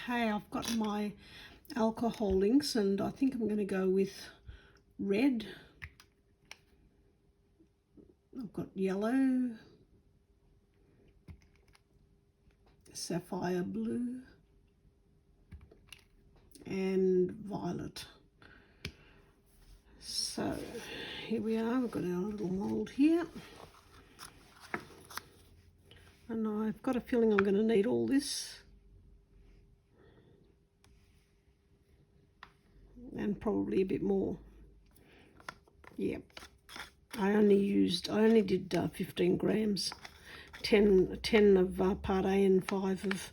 Okay, I've got my alcohol inks and I think I'm going to go with red. I've got yellow, sapphire blue and violet. So here we are, we've got our little mould here. And I've got a feeling I'm going to need all this. And probably a bit more. Yep. I only did 15 grams. 10 of part A and 5 of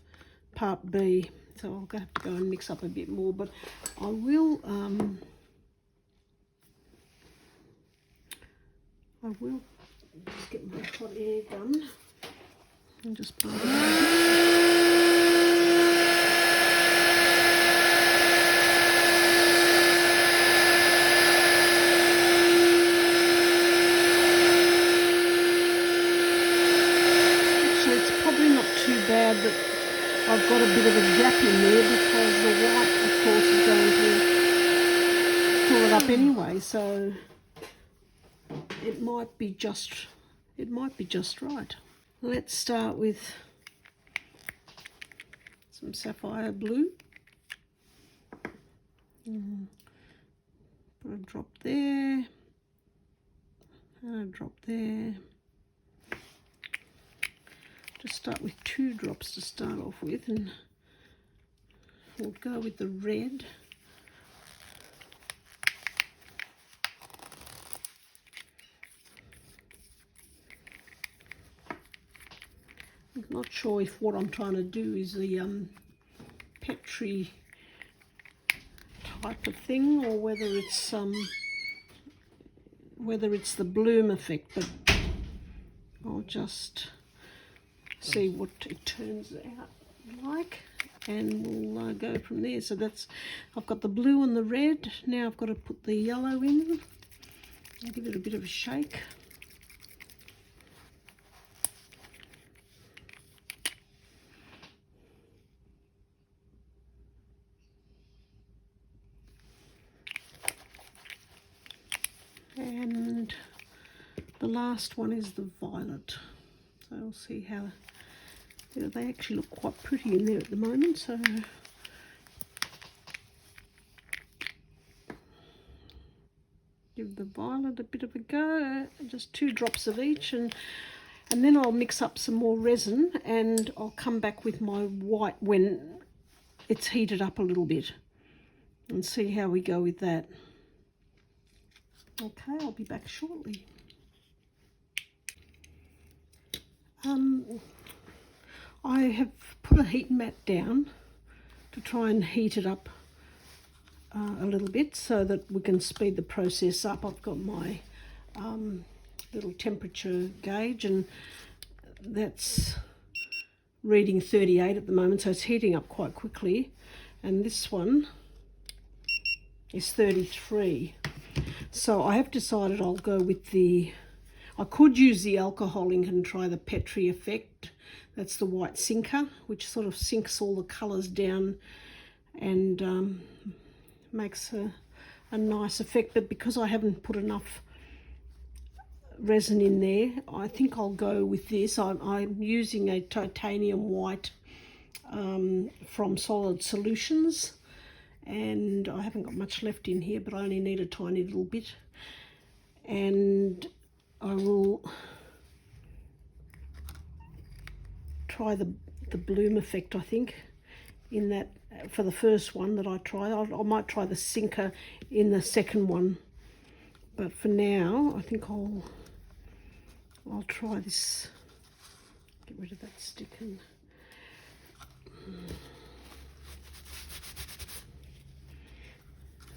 part B. So I'll have to go and mix up a bit more. But I will just get my hot air gun and just blow it out. Bad that I've got a bit of a gap in there because the white, of course, is going to pull it up anyway. So it might be just right. Let's start with some sapphire blue. Put a drop there and a drop there. Just start with 2 drops to start off with, and we'll go with the red. I'm not sure if what I'm trying to do is the Petri type of thing, or whether it's the bloom effect, but I'll just see what it turns out like, and we'll go from there. So that's, I've got the blue and the red. Now I've got to put the yellow in. I'll give it a bit of a shake. And the last one is the violet. So we'll see how, they actually look quite pretty in there at the moment. So give the violet a bit of a go, just 2 drops of each, and then I'll mix up some more resin and I'll come back with my white when it's heated up a little bit and see how we go with that. Okay, I'll be back shortly. I have put a heat mat down to try and heat it up a little bit so that we can speed the process up. I've got my little temperature gauge, and that's reading 38 at the moment, so it's heating up quite quickly. And this one is 33. So I have decided I'll go with I could use the alcohol ink and try the Petri effect. That's the white sinker, which sort of sinks all the colours down and makes a nice effect. But because I haven't put enough resin in there, I think I'll go with this. I'm using a titanium white from Solid Solutions, and I haven't got much left in here, but I only need a tiny little bit. And I will try the bloom effect, I think, in that for the first one that I try. I might try the sinker in the second one, but for now I think I'll try this. Get rid of that stick and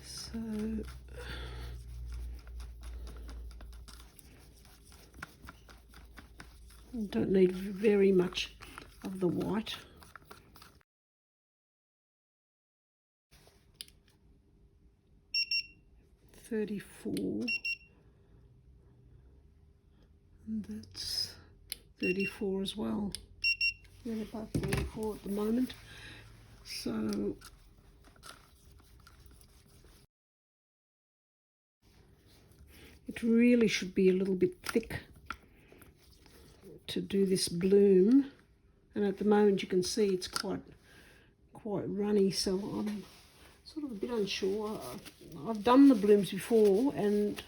so don't need very much of the white. $34, and that's 34 as well. Yeah, they're both 34 at the moment. So it really should be a little bit thick to do this bloom, and at the moment you can see it's quite runny, so I'm sort of a bit unsure. I've done the blooms before and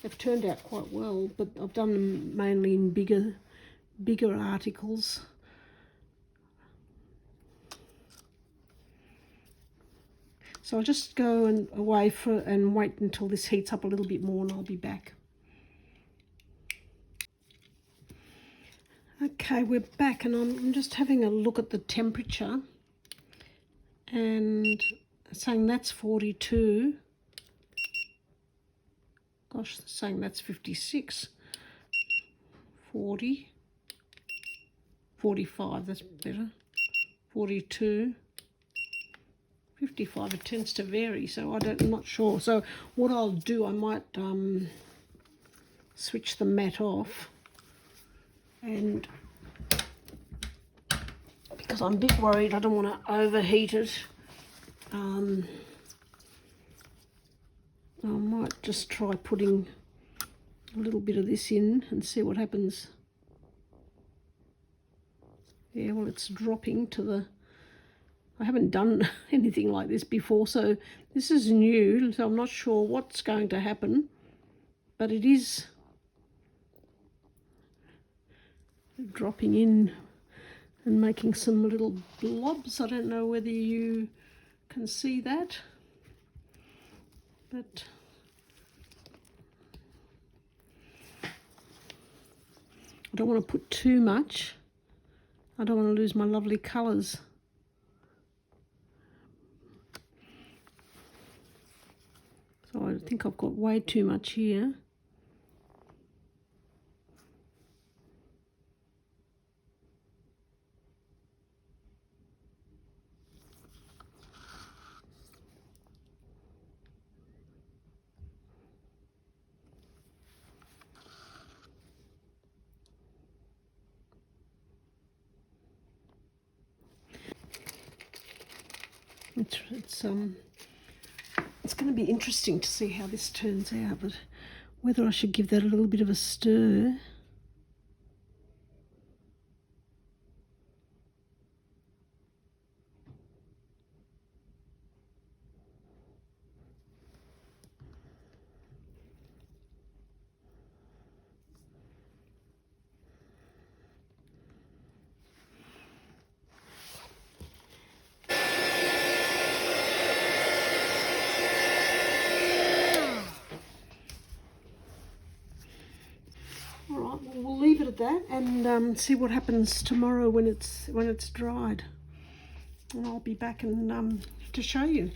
they've turned out quite well, but I've done them mainly in bigger articles. So I'll just go away and wait until this heats up a little bit more, and I'll be back. Okay, we're back, and I'm just having a look at the temperature, and saying that's 42. Gosh, saying that's 56. 40. 45, that's better. 42. 55, it tends to vary, so I'm not sure. So what I'll do, I might switch the mat off, and because I'm a bit worried, I don't want to overheat it. I might just try putting a little bit of this in and see what happens. Yeah, well, it's dropping to the... I haven't done anything like this before, so this is new, so I'm not sure what's going to happen, but it is dropping in and making some little blobs. I don't know whether you can see that, but I don't want to put too much. I don't want to lose my lovely colours. So I think I've got way too much here. It's going to be interesting to see how this turns out, but whether I should give that a little bit of a stir. Alright, well, we'll leave it at that and see what happens tomorrow when it's dried. And I'll be back and to show you.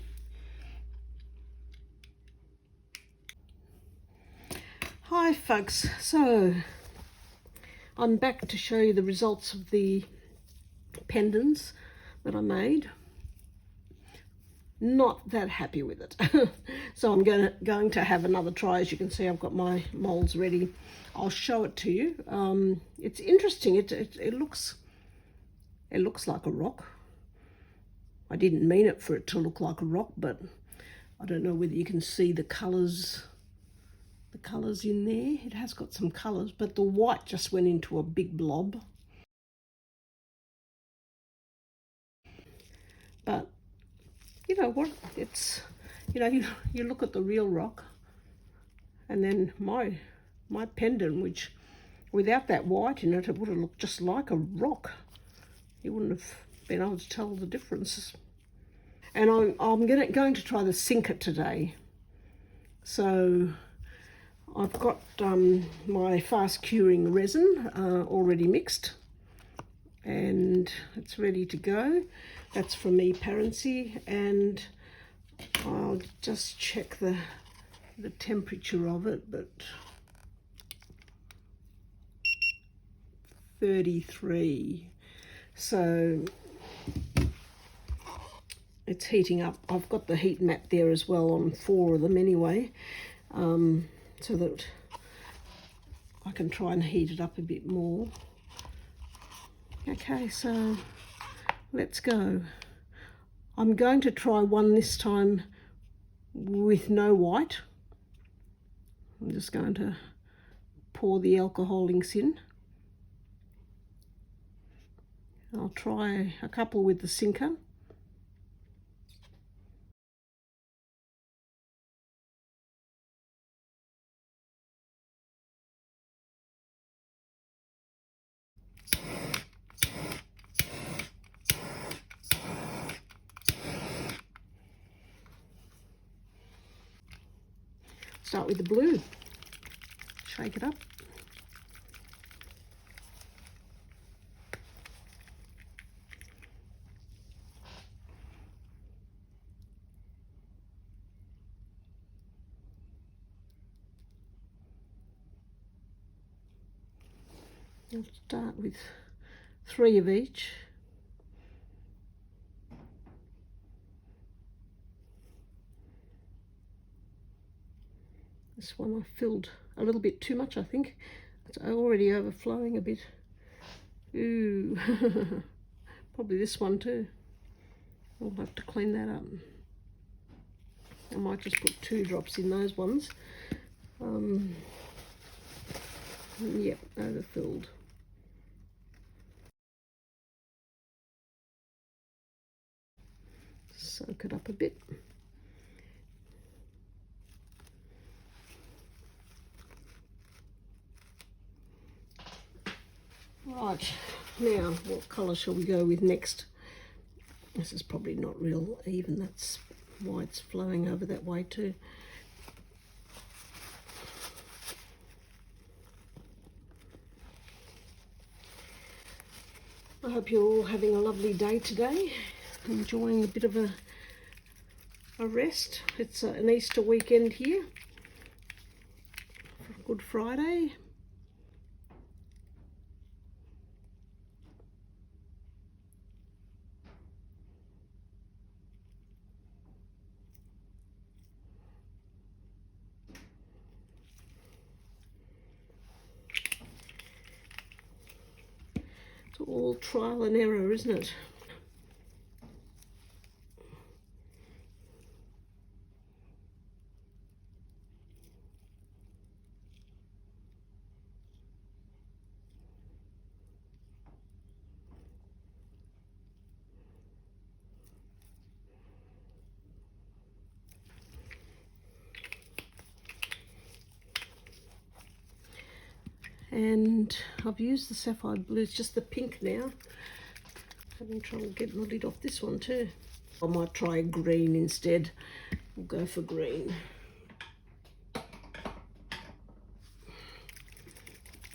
Hi folks, so I'm back to show you the results of the pendants that I made. Not that happy with it. So I'm going to have another try. As you can see, I've got my molds ready. I'll show it to you. It's interesting. It looks like a rock. I didn't mean it for it to look like a rock, but I don't know whether you can see the colours in there. It has got some colours, but the white just went into a big blob. But you know what, it's, you know, you look at the real rock, and then my pendant, which without that white in it, it would have looked just like a rock. You wouldn't have been able to tell the differences. And I'm going to try to sink it today. So I've got my fast curing resin already mixed, and it's ready to go. That's from epoxy, and I'll just check the temperature of it, but 33. So it's heating up. I've got the heat mat there as well on 4 of them anyway, so that I can try and heat it up a bit more. Okay, so let's go. I'm going to try one this time with no white. I'm just going to pour the alcohol inks in. I'll try a couple with the sinker. Start with the blue. Shake it up. I'll start with 3 of each. This one I filled a little bit too much, I think. It's already overflowing a bit. Ooh, probably this one too. I'll have to clean that up. I might just put 2 drops in those ones. Yep, overfilled. Soak it up a bit. Right, now what colour shall we go with next? This is probably not real even, that's why it's flowing over that way too. I hope you're all having a lovely day today, enjoying a bit of a rest. It's an Easter weekend here, Good Friday. It's all trial and error, isn't it? And I've used the sapphire blue, it's just the pink now. Having trouble getting the lid off this one too. I might try green instead. We'll go for green.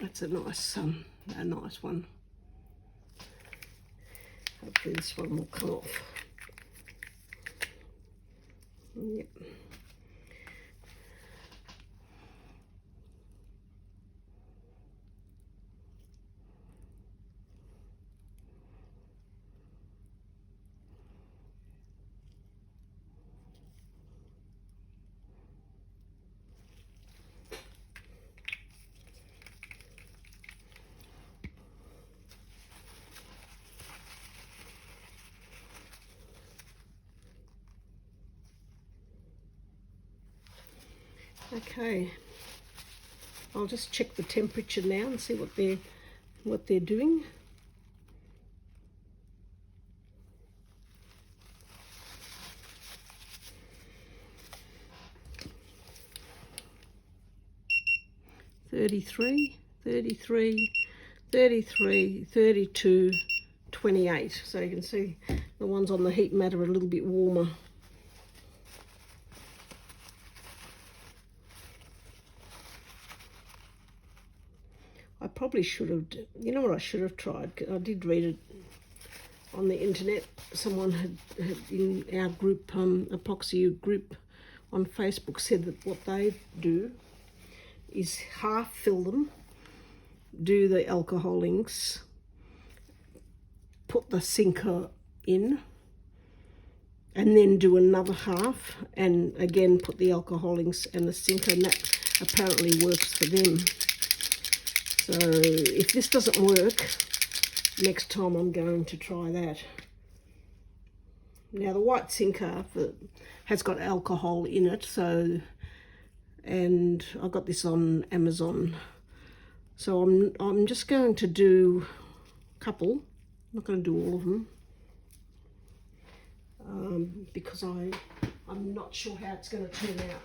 That's a nice one. Hopefully this one will come off. Yep. Okay, I'll just check the temperature now and see what they're doing. "33, 33, 33, 32, 28. So you can see the ones on the heat mat are a little bit warmer. I probably should have, you know what I should have tried? I did read it on the internet. Someone had in our group, epoxy group on Facebook, said that what they do is half fill them, do the alcohol inks, put the sinker in, and then do another half, and again put the alcohol inks and the sinker, and that apparently works for them. So if this doesn't work, next time I'm going to try that. Now the white sinker has got alcohol in it, so, and I got this on Amazon. So I'm just going to do a couple. I'm not going to do all of them because I'm not sure how it's going to turn out.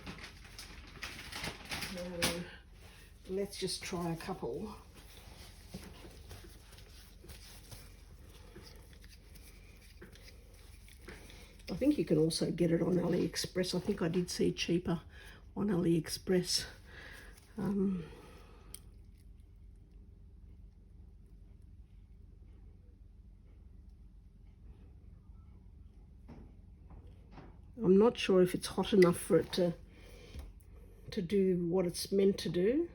So let's just try a couple. I think you can also get it on AliExpress. I think I did see cheaper on AliExpress. I'm not sure if it's hot enough for it to do what it's meant to do.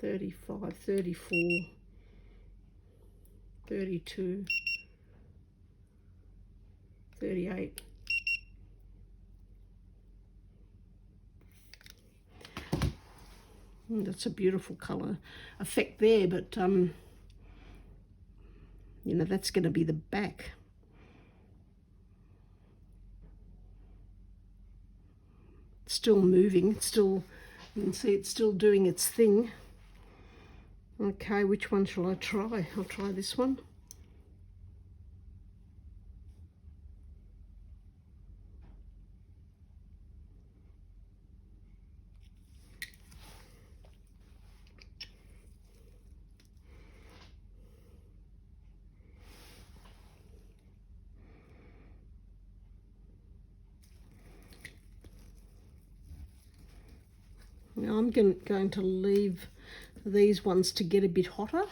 $35, $34, $32, $38. That's a beautiful colour effect there, but you know, that's going to be the back. It's still moving. It's still, you can see it's still doing its thing. Okay, which one shall I try? I'll try this one. Now I'm going to leave these ones to get a bit hotter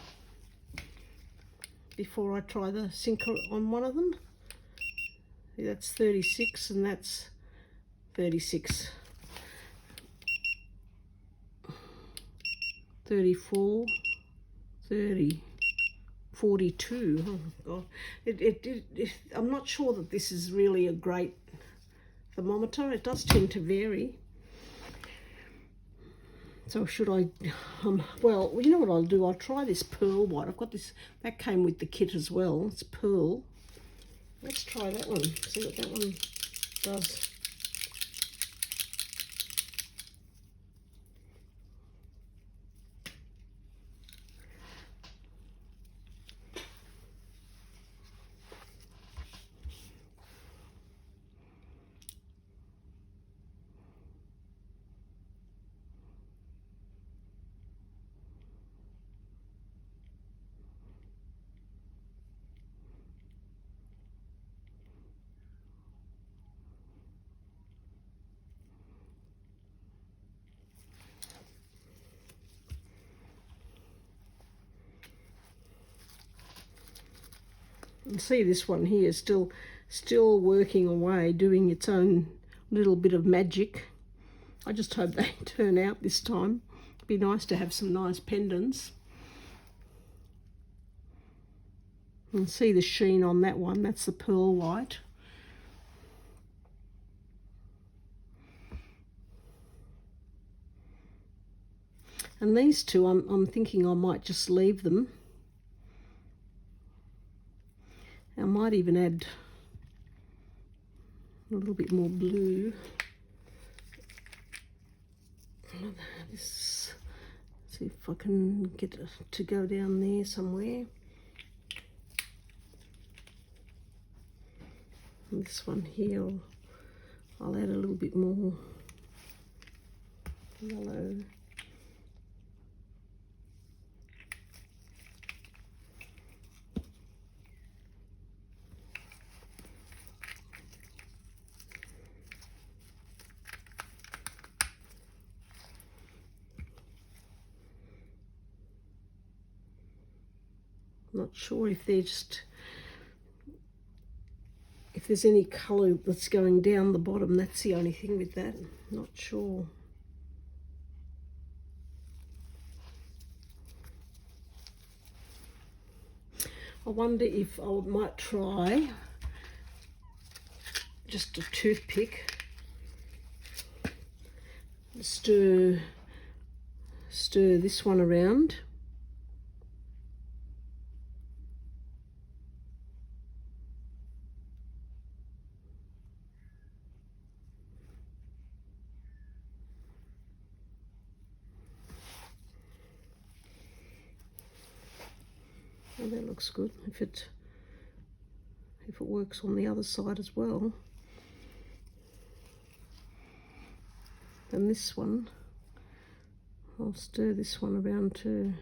before I try the sinker on one of them. That's 36 and that's 36. 34, 30, 42. Oh God. I'm not sure that this is really a great thermometer. It does tend to vary. So should I, well, you know what I'll do? I'll try this pearl white. I've got this, that came with the kit as well. It's pearl. Let's try that one, see what that one does. And see this one here still working away, doing its own little bit of magic. I just hope they turn out this time. It'd be nice to have some nice pendants. And see the sheen on that one, that's the pearl white. And these two, I'm thinking I might just leave them. I might even add a little bit more blue. This, see if I can get it to go down there somewhere. And this one here, I'll add a little bit more yellow. Not sure if there's any colour that's going down the bottom. That's the only thing with that. Not sure. I wonder if I might try just a toothpick, stir stir this one around. Oh, that looks good if it works on the other side as well. And this one, I'll stir this one around too.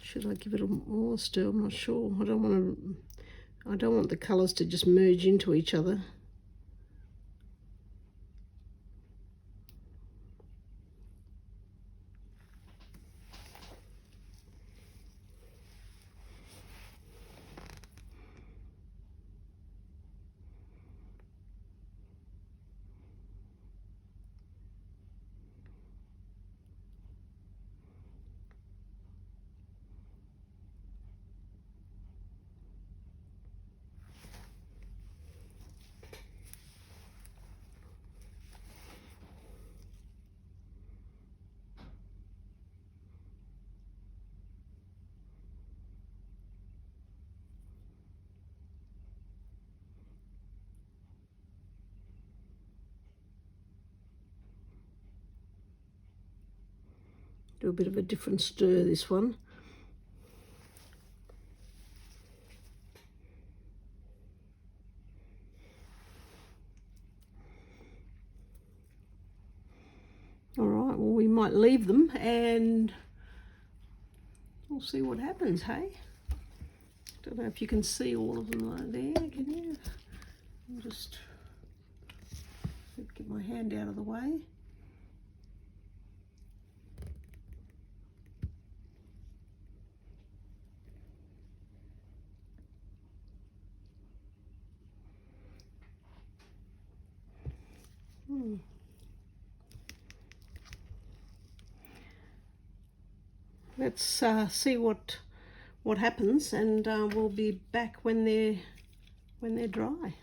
Should I give it a more stir? I'm not sure. I don't want the colours to just merge into each other. Do a bit of a different stir, this one. All right, well, we might leave them and we'll see what happens, hey? Don't know if you can see all of them right there, can you? I'll just get my hand out of the way. Let's see what happens, and we'll be back when they're dry.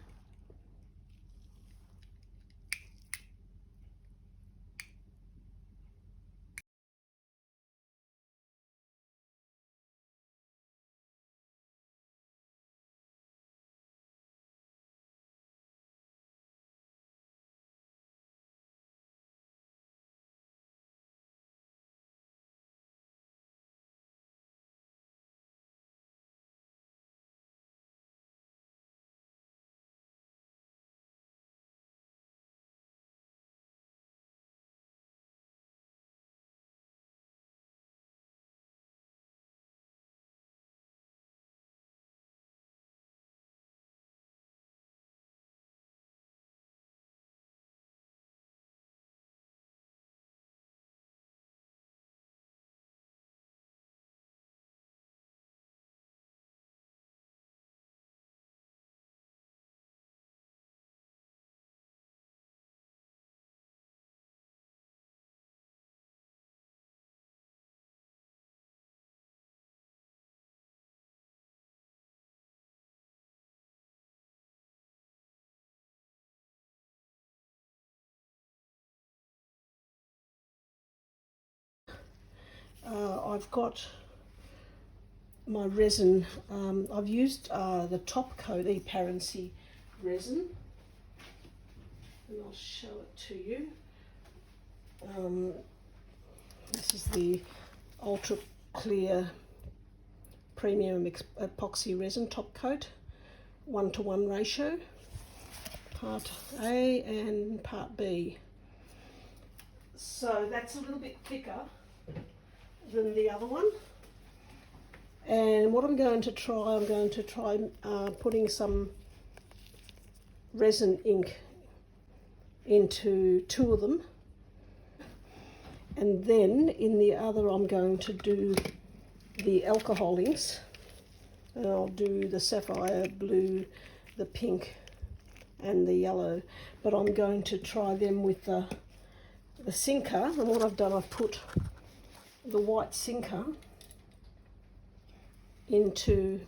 I've got my resin. I've used the top coat epoxy resin, and I'll show it to you. This is the ultra clear premium epoxy resin top coat, 1:1 ratio, part A and part B. So that's a little bit thicker than the other one. And what I'm going to try putting some resin ink into 2 of them, and then in the other I'm going to do the alcohol inks, and I'll do the sapphire blue, the pink and the yellow, but I'm going to try them with the the sinker, and what I've done, I've put the white sinker into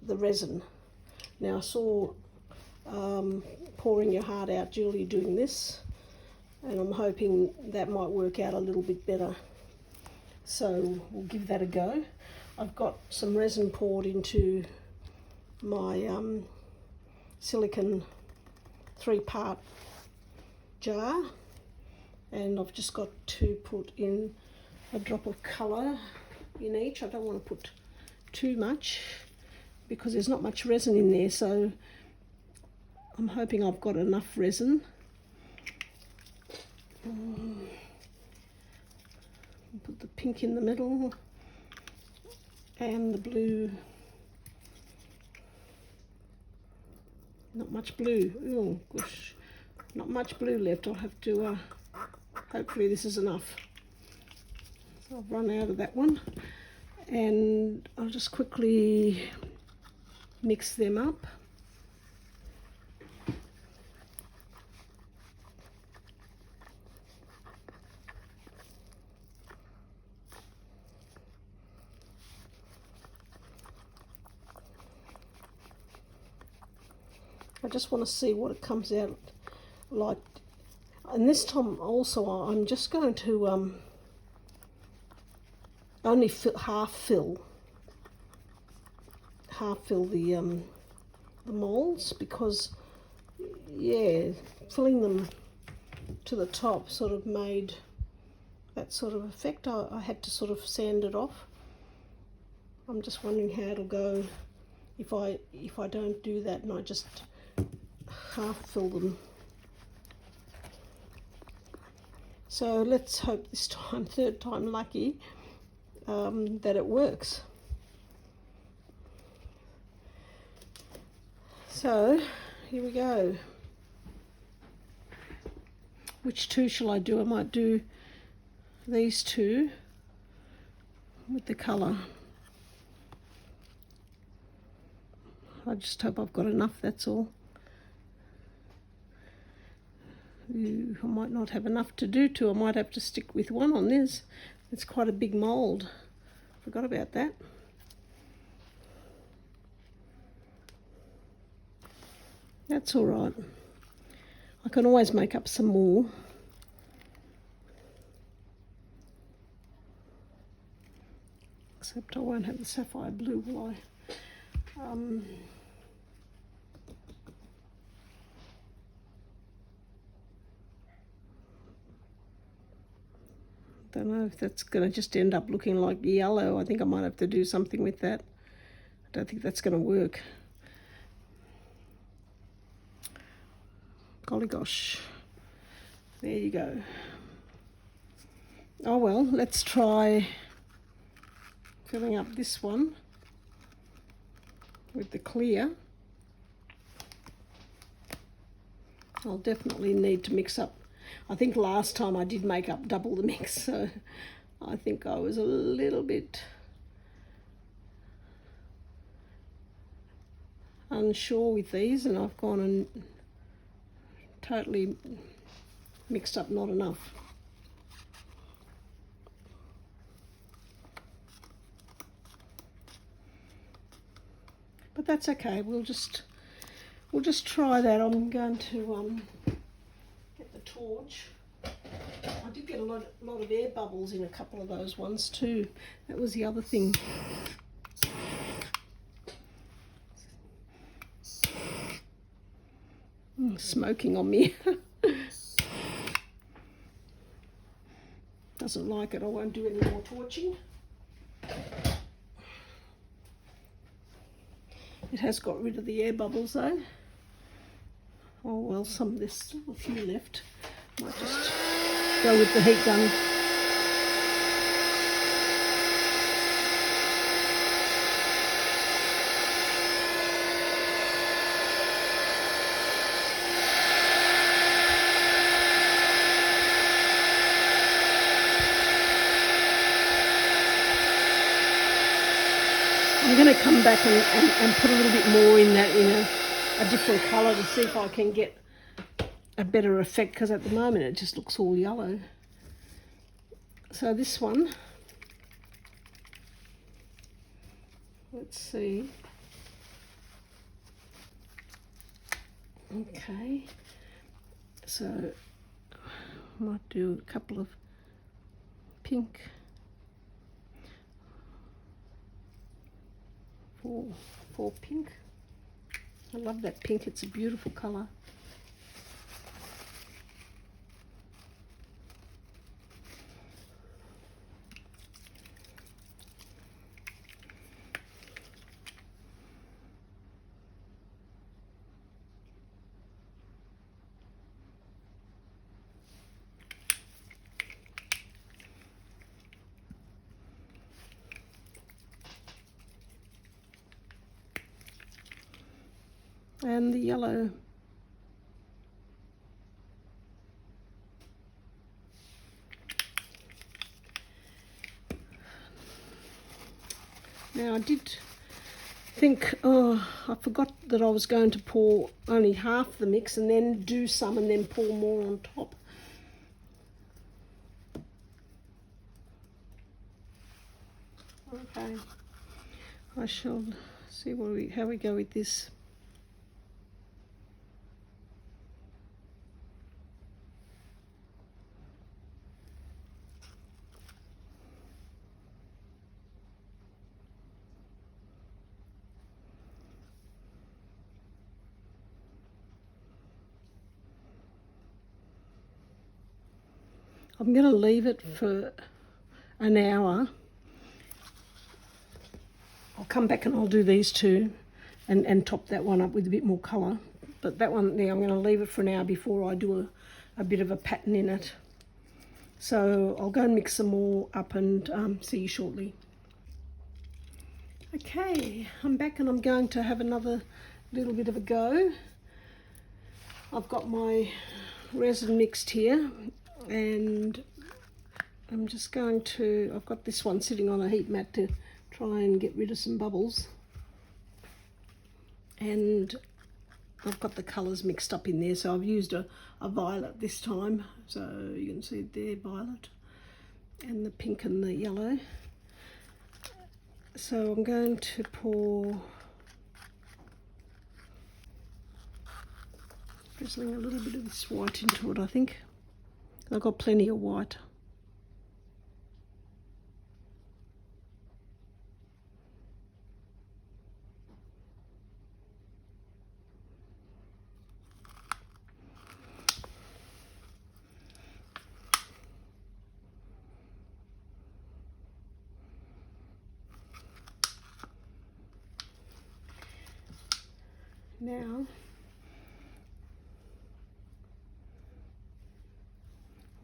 the resin. Now I saw Pouring Your Heart Out Jewellery doing this, and I'm hoping that might work out a little bit better. So we'll give that a go. I've got some resin poured into my silicone 3-part jar, and I've just got to put in a drop of colour in each. I don't want to put too much because there's not much resin in there, so I'm hoping I've got enough resin. Put the pink in the middle and the blue. Not much blue. Oh gosh, not much blue left. I'll have to hopefully this is enough. So I've run out of that one, and I'll just quickly mix them up. I just want to see what it comes out like, and this time also I'm just going to only half fill the molds, because yeah, filling them to the top sort of made that sort of effect. I had to sort of sand it off. I'm just wondering how it'll go if I don't do that and I just half fill them. So let's hope this time, third time lucky, that it works. So here we go. Which two shall I do? I might do these two with the colour. I just hope I've got enough, that's all. I might not have enough to do two. I might have to stick with one on this. It's quite a big mould. Forgot about that. That's all right. I can always make up some more. Except I won't have the sapphire blue, will I? Don't know if that's going to just end up looking like yellow. I think I might have to do something with that. I don't think that's going to work. Golly gosh. There you go. Oh well, let's try filling up this one with the clear. I'll definitely need to mix up. I think last time I did make up double the mix, so I think I was a little bit unsure with these, and I've gone and totally mixed up not enough. But that's okay. We'll just try that. I'm going to get the torch. I did get a lot of air bubbles in a couple of those ones too. That was the other thing. Smoking on me. Doesn't like it. I won't do any more torching. It has got rid of the air bubbles though. Oh well, there's still a few left. Might just go with the heat gun. I'm going to come back and put a little bit more in that, in a different colour, to see if I can get a better effect, because at the moment it just looks all yellow. So this one, let's see. Okay, so I might do a couple of pink. Four pink. I love that pink, it's a beautiful colour. And the yellow. Now I did think, oh, I forgot that I was going to pour only half the mix and then do some and then pour more on top. Okay, I shall see how we go with this. I'm going to leave it for an hour. I'll come back and I'll do these two and top that one up with a bit more colour. But that one there, I'm going to leave it for an hour before I do a bit of a pattern in it. So I'll go and mix some more up and see you shortly. Okay, I'm back and I'm going to have another little bit of a go. I've got my resin mixed here, and I'm just going to, I've got this one sitting on a heat mat to try and get rid of some bubbles, and I've got the colours mixed up in there. So I've used a violet this time, so you can see it there, violet, and the pink and the yellow. So I'm going to pour, drizzling a little bit of this white into it, I think. I've got plenty of white. Now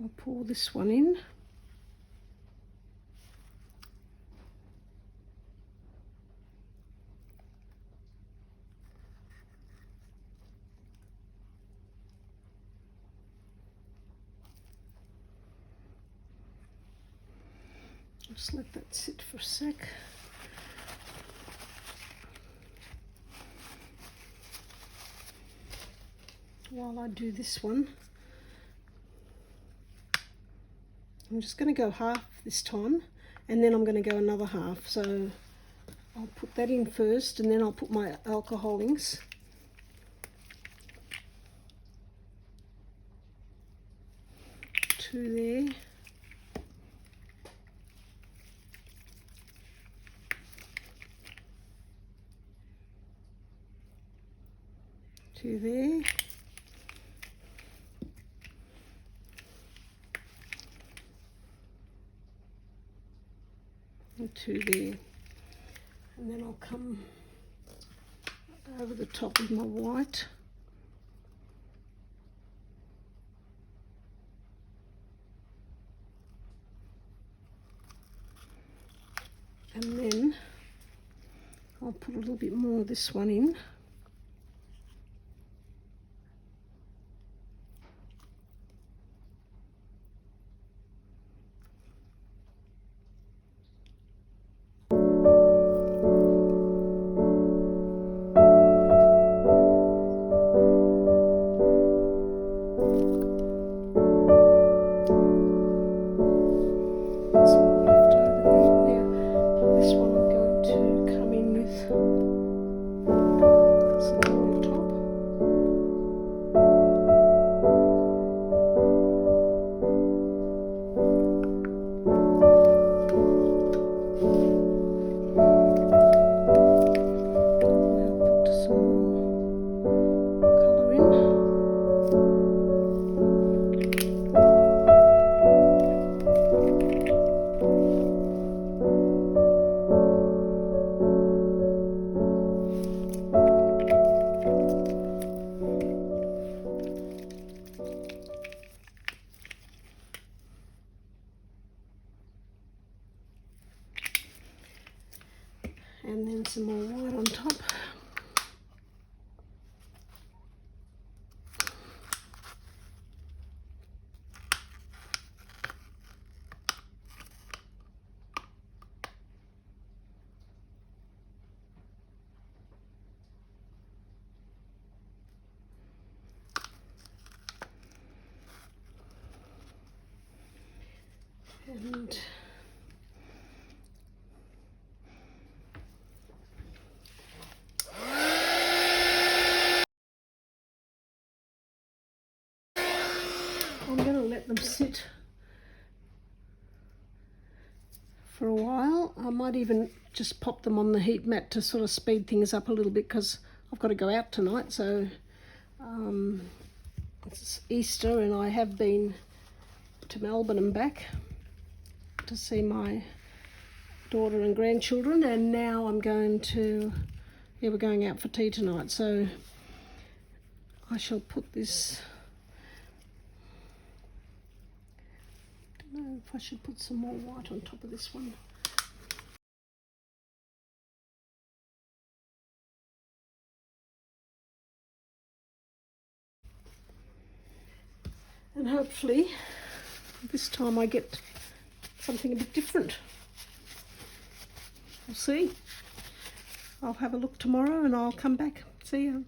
I'll pour this one in. Just let that sit for a sec. While I do this one, I'm just going to go half this time, and then I'm going to go another half. So I'll put that in first, and then I'll put my alcohol inks. Two there. Two there. And two there. And then I'll come over the top with my white. And then I'll put a little bit more of this one in. and then some more white on top. And I'm going to let them sit for a while. I might even just pop them on the heat mat to sort of speed things up a little bit, because I've got to go out tonight, so it's Easter and I have been to Melbourne and back to see my daughter and grandchildren, and now I'm going to, yeah, we're going out for tea tonight, so I shall put this, I don't know if I should put some more white on top of this one. And hopefully this time I get something a bit different. We'll see. I'll have a look tomorrow and I'll come back. See you.